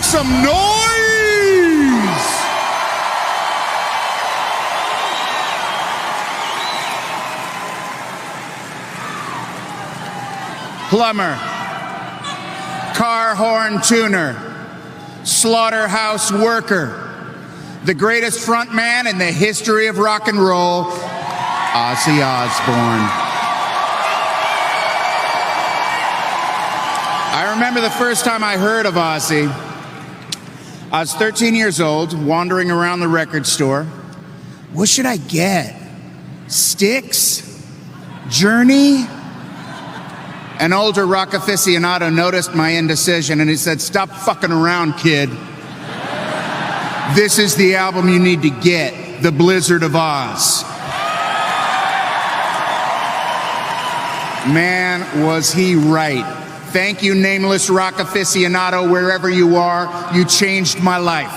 some noise! Plumber, car horn tuner, slaughterhouse worker, the greatest front man in the history of rock and roll, Ozzy Osbourne. I remember the first time I heard of Ozzy. I was 13 years old, wandering around the record store. What should I get? Styx? Journey? An older rock aficionado noticed my indecision and he said, "Stop fucking around, kid. This is the album you need to get, The Blizzard of Oz." Man, was he right. Thank you, nameless rock aficionado, wherever you are. You changed my life.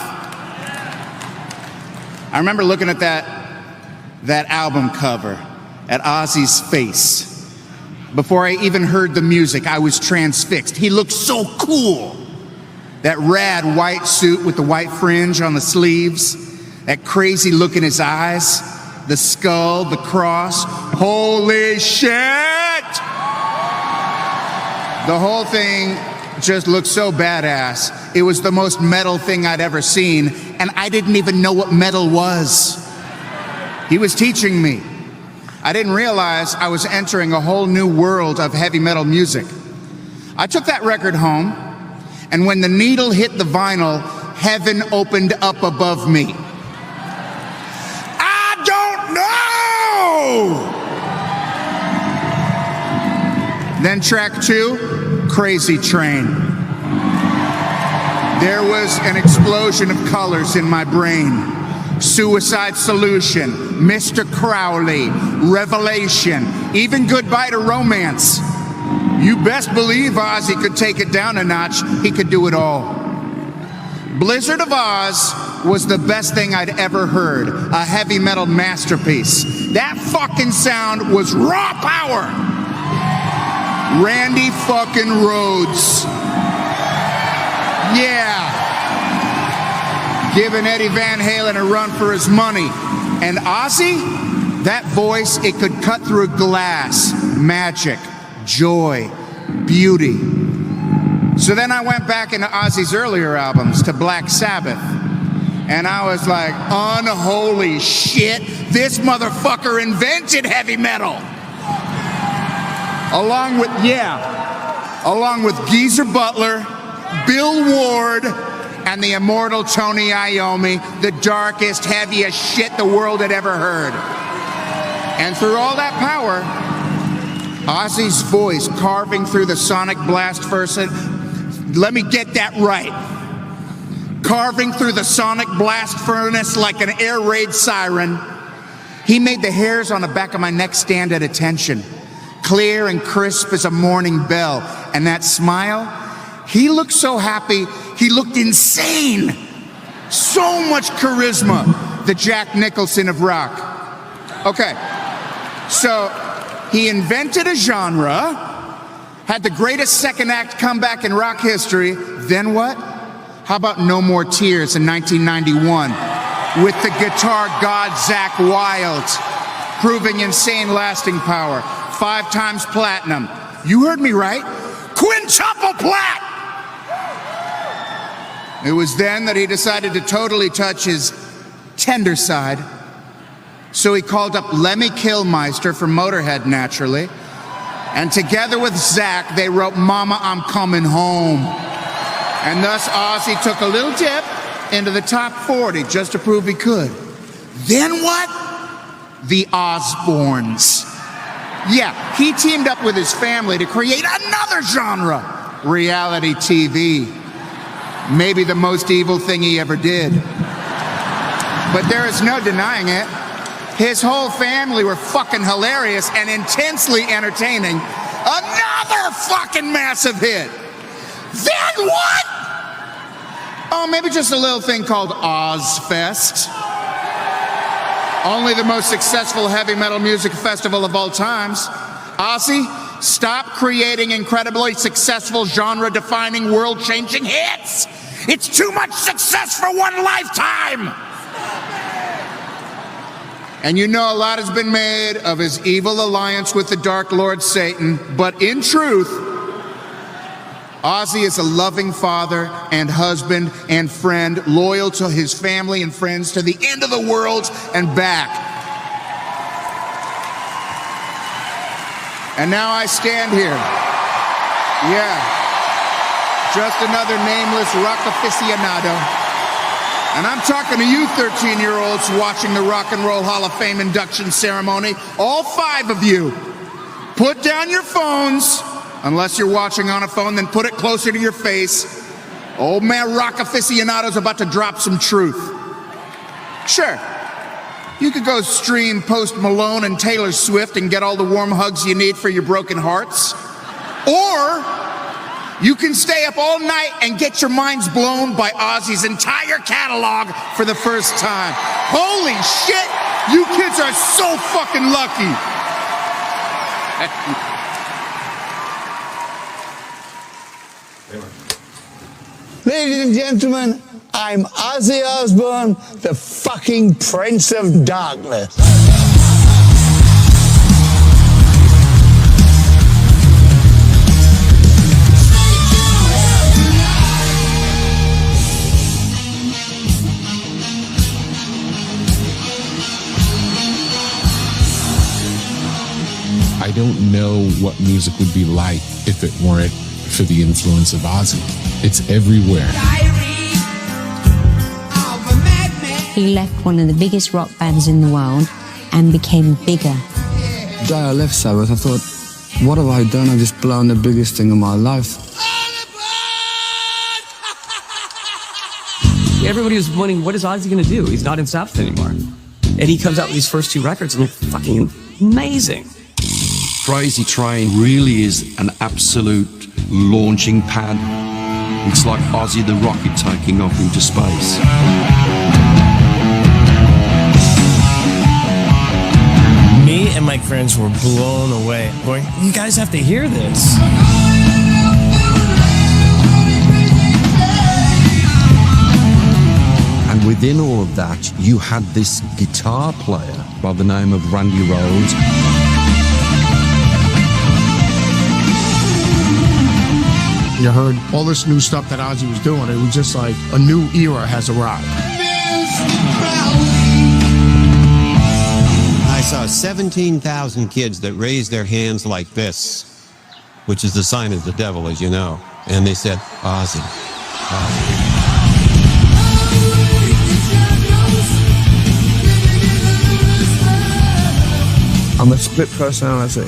I remember looking at that album cover, at Ozzy's face. Before I even heard the music, I was transfixed. He looked so cool. That rad white suit with the white fringe on the sleeves, that crazy look in his eyes, the skull, the cross. Holy shit! The whole thing just looked so badass. It was the most metal thing I'd ever seen, and I didn't even know what metal was. He was teaching me. I didn't realize I was entering a whole new world of heavy metal music. I took that record home, and when the needle hit the vinyl, heaven opened up above me. I don't know! Then track 2, Crazy Train. There was an explosion of colors in my brain. Suicide Solution, Mr. Crowley, Revelation, even Goodbye to Romance. You best believe Ozzy could take it down a notch. He could do it all. Blizzard of Oz was the best thing I'd ever heard. A heavy metal masterpiece. That fucking sound was raw power. Randy fucking Rhoads. Yeah. Giving Eddie Van Halen a run for his money. And Ozzy, that voice, it could cut through glass. Magic, joy, beauty. So then I went back into Ozzy's earlier albums, to Black Sabbath. And I was like, unholy shit, this motherfucker invented heavy metal. Along with Geezer Butler, Bill Ward, and the immortal Tony Iommi, the darkest, heaviest shit the world had ever heard. And through all that power, Ozzy's voice carving through the sonic blast furnace, let me get that right. Carving through the sonic blast furnace like an air raid siren, he made the hairs on the back of my neck stand at attention. Clear and crisp as a morning bell. And that smile, he looked so happy, he looked insane. So much charisma, the Jack Nicholson of rock. Okay, so he invented a genre, had the greatest second act comeback in rock history. Then what? How about No More Tears in 1991 with the guitar god Zakk Wylde, proving insane lasting power. 5 times platinum. You heard me right. Quintuple plat! It was then that he decided to totally touch his tender side. So he called up Lemmy Kilmister from Motorhead, naturally. And together with Zakk, they wrote Mama, I'm Coming Home. And thus Ozzy took a little dip into the top 40 just to prove he could. Then what? The Osbournes. Yeah, he teamed up with his family to create another genre, reality TV. Maybe the most evil thing he ever did. But there is no denying it. His whole family were fucking hilarious and intensely entertaining. Another fucking massive hit. Then what? Oh, maybe just a little thing called Ozfest. Only the most successful heavy metal music festival of all times. Ozzy, stop creating incredibly successful genre-defining, world-changing hits It's too much success for one lifetime! And you know a lot has been made of his evil alliance with the Dark Lord Satan, but in truth, Ozzy is a loving father and husband and friend, loyal to his family and friends to the end of the world and back. And now I stand here. Yeah. Just another nameless rock aficionado. And I'm talking to you 13-year-olds watching the Rock and Roll Hall of Fame induction ceremony. All 5 of you. Put down your phones. Unless you're watching on a phone, then put it closer to your face. Old man rock aficionado's about to drop some truth. Sure. You could go stream Post Malone and Taylor Swift and get all the warm hugs you need for your broken hearts. Or you can stay up all night and get your minds blown by Ozzy's entire catalog for the first time. Holy shit! You kids are so fucking lucky! Ladies and gentlemen, I'm Ozzy Osbourne, the fucking Prince of Darkness. I don't know what music would be like if it weren't for the influence of Ozzy. It's everywhere. He left one of the biggest rock bands in the world and became bigger. The day I left Sabbath, I thought, what have I done? I've just blown the biggest thing of my life. Everybody was wondering, what is Ozzy going to do? He's not in Sabbath anymore. And he comes out with these first 2 records and they're fucking amazing. Crazy Train really is an absolute launching pad. It's like Ozzy the rocket taking off into space. Me and my friends were blown away. Going, you guys have to hear this. And within all of that, you had this guitar player by the name of Randy Rhoads. You heard all this new stuff that Ozzy was doing. It was just like a new era has arrived. I saw 17,000 kids that raised their hands like this, which is the sign of the devil, as you know. And they said, Ozzy, Ozzy. I'm a split personality.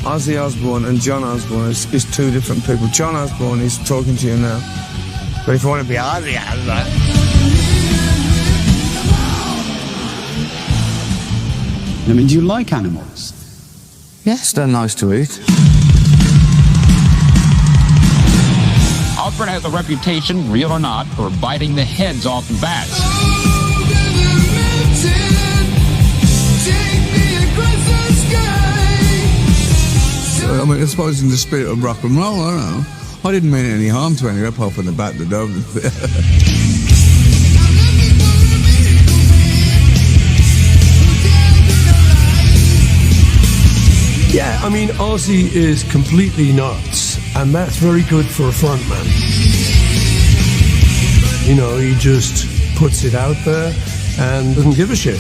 Ozzy Osbourne and John Osbourne is 2 different people. John Osbourne is talking to you now. But if I want to be Ozzy Osbourne... I mean, do you like animals? Yes, they're nice to eat. Osbourne has a reputation, real or not, for biting the heads off bats. I mean, I suppose in the spirit of rock and roll, I don't know. I didn't mean any harm to anyone apart from the bat the dog. Yeah, I mean, Ozzy is completely nuts, and that's very good for a frontman. You know, he just puts it out there and doesn't give a shit.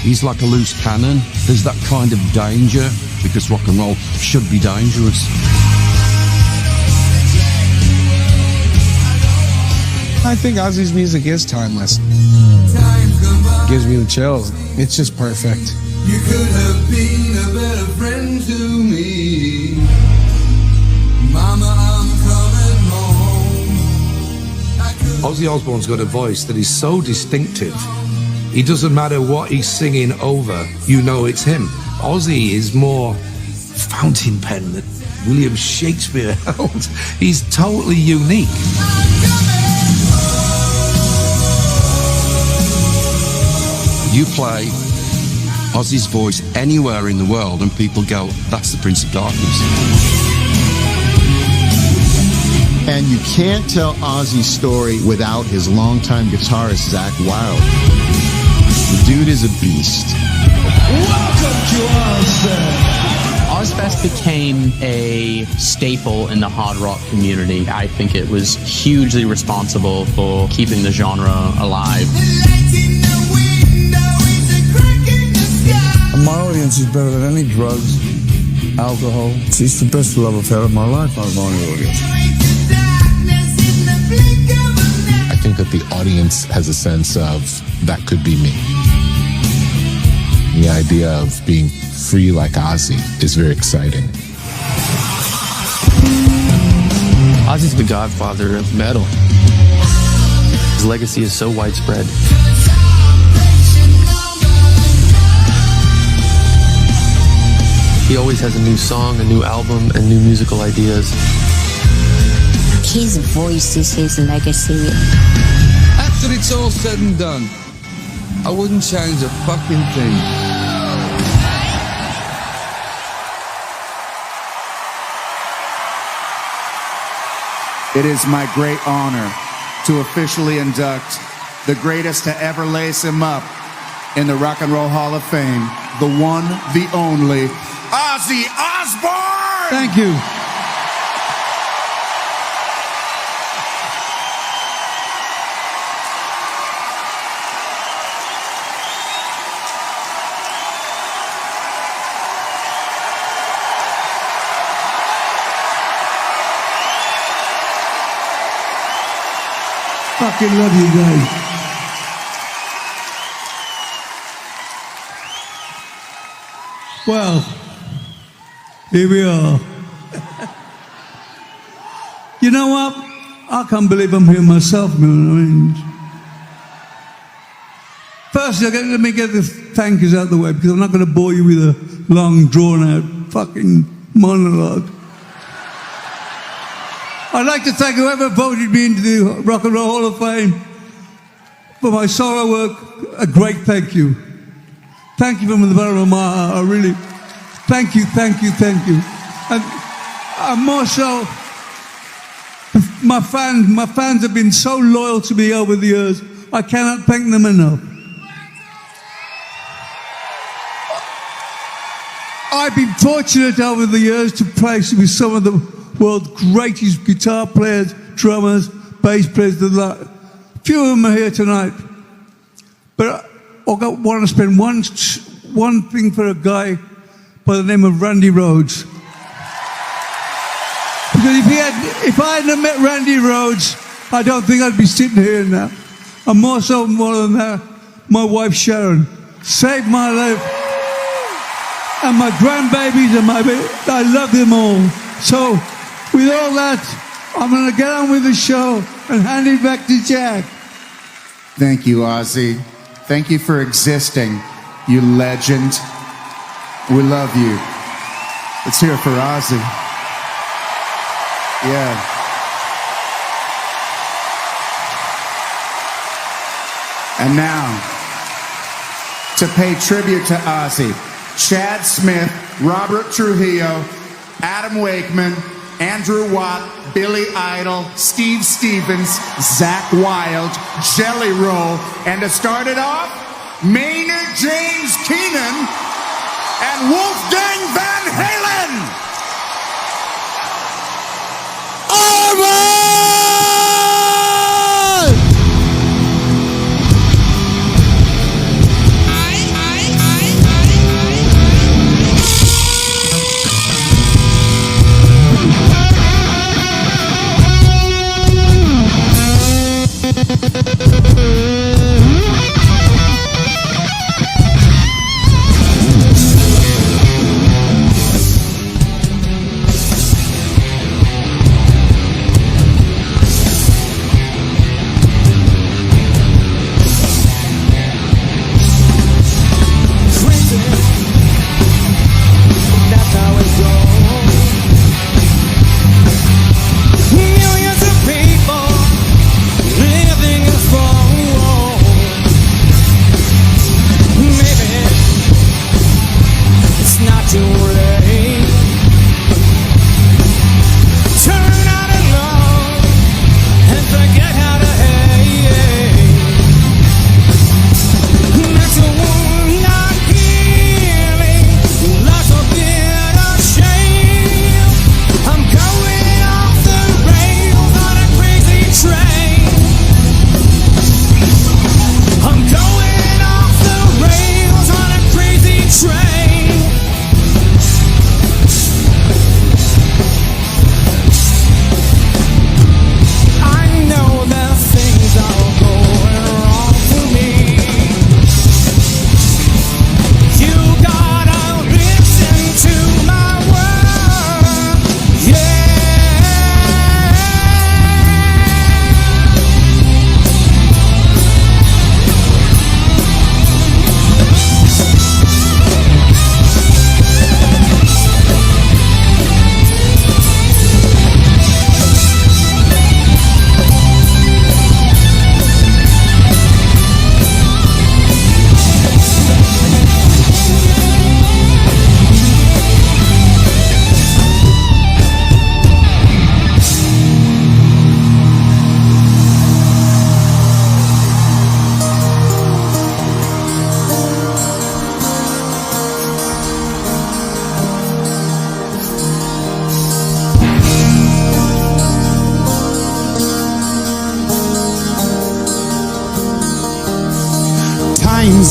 He's like a loose cannon. There's that kind of danger, because rock and roll should be dangerous. I think Ozzy's music is timeless. Gives me the chills. It's just perfect. You could have been a better friend to me. Mama, I'm coming home. Ozzy Osbourne's got a voice that is so distinctive. It doesn't matter what he's singing over, you know it's him. Ozzy is more fountain pen that William Shakespeare held. He's totally unique. You play Ozzy's voice anywhere in the world and people go, that's the Prince of Darkness. And you can't tell Ozzy's story without his longtime guitarist, Zakk Wylde. The dude is a beast. Welcome to Ozzfest became a staple in the hard rock community. I think it was hugely responsible for keeping the genre alive. My audience is better than any drugs, alcohol. It's the best love affair of my life, my audience. I think that the audience has a sense of, that could be me. The idea of being free like Ozzy is very exciting. Ozzy's the godfather of metal. His legacy is so widespread. He always has a new song, a new album, and new musical ideas. His voice is his legacy. After it's all said and done, I wouldn't change a fucking thing. It is my great honor to officially induct the greatest to ever lace him up in the Rock and Roll Hall of Fame, the one, the only, Ozzy Osbourne! Thank you. Fucking love you guys. Well, here we are. You know what? I can't believe I'm here myself, man. I mean, first, let me get the thank yous out of the way, because I'm not going to bore you with a long, drawn-out fucking monologue. I'd like to thank whoever voted me into the Rock and Roll Hall of Fame for my solo work. A great thank you. Thank you from the bottom of my heart. I really, thank you, thank you, thank you. And more so, my fans have been so loyal to me over the years. I cannot thank them enough. I've been fortunate over the years to play with some of the world's greatest guitar players, drummers, bass players. A few of them are here tonight. But I want to spend one thing for a guy by the name of Randy Rhoads. Because if I hadn't met Randy Rhoads, I don't think I'd be sitting here now. And more than that, my wife Sharon saved my life. And my grandbabies and I love them all. So, with all that, I'm going to get on with the show and hand it back to Jack. Thank you, Ozzy. Thank you for existing, you legend. We love you. Let's hear it for Ozzy. Yeah. And now, to pay tribute to Ozzy, Chad Smith, Robert Trujillo, Adam Wakeman, Andrew Watt, Billy Idol, Steve Stevens, Zakk Wylde, Jelly Roll, and to start it off, Maynard James Keenan and Wolfgang Van Halen! All right!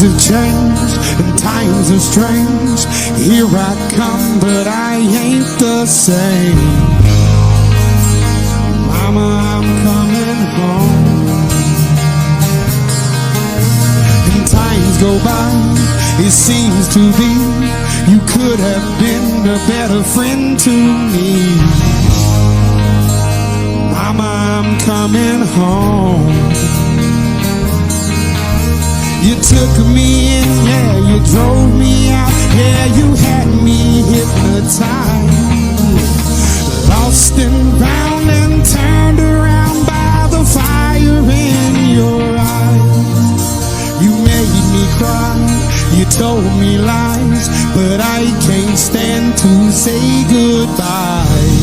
Things have changed and times are strange. Here I come, but I ain't the same. Mama, I'm coming home. And times go by, it seems to be you could have been a better friend to me. Mama, I'm coming home. You took me in, yeah, you drove me out, yeah, you had me hypnotized. Lost and found and turned around by the fire in your eyes. You made me cry, you told me lies, but I can't stand to say goodbye.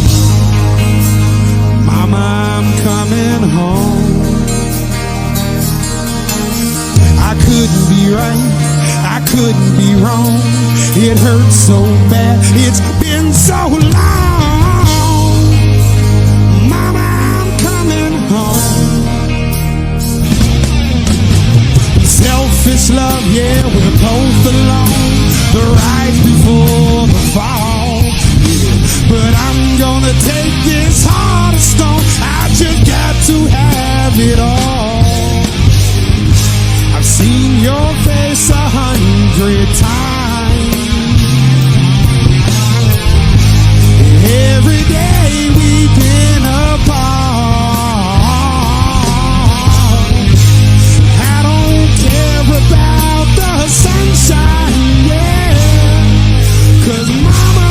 Mama, I'm coming home. I couldn't be right, I couldn't be wrong. It hurts so bad, it's been so long. Mama, I'm coming home. Selfish love, yeah, we're both alone. The rise before the fall. But I'm gonna take this heart of stone. I just got to have it all. I've seen your face 100 times. Every day we've been apart. I don't care about the sunshine, yeah. 'Cause mama,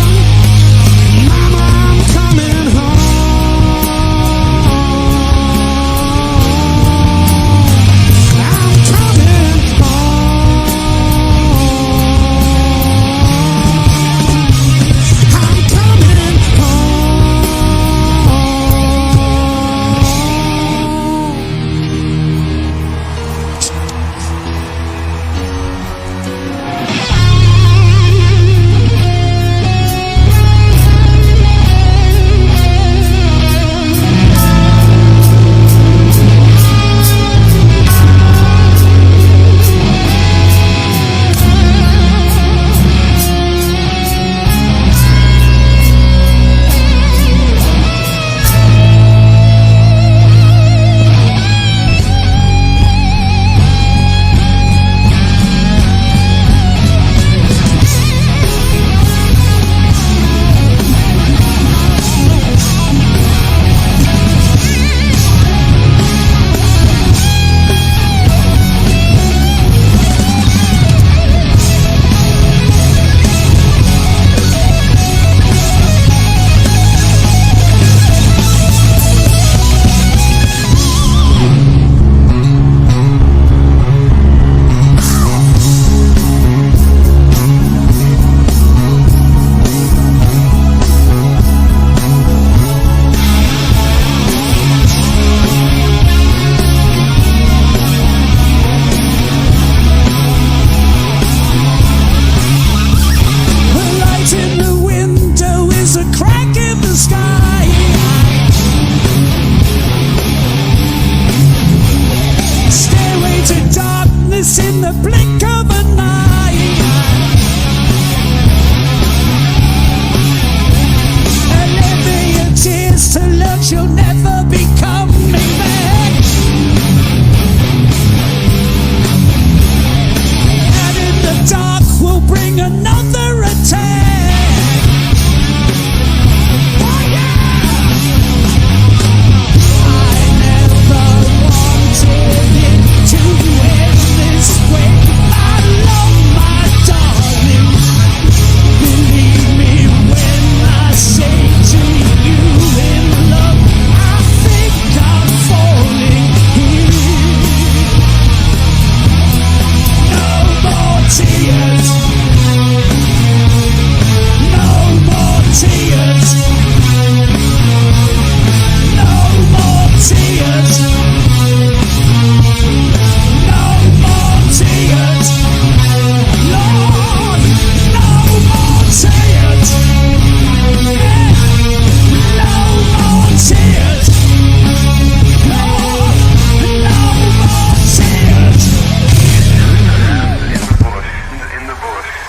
I'm coming home.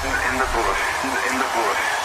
in the bush, in the bush.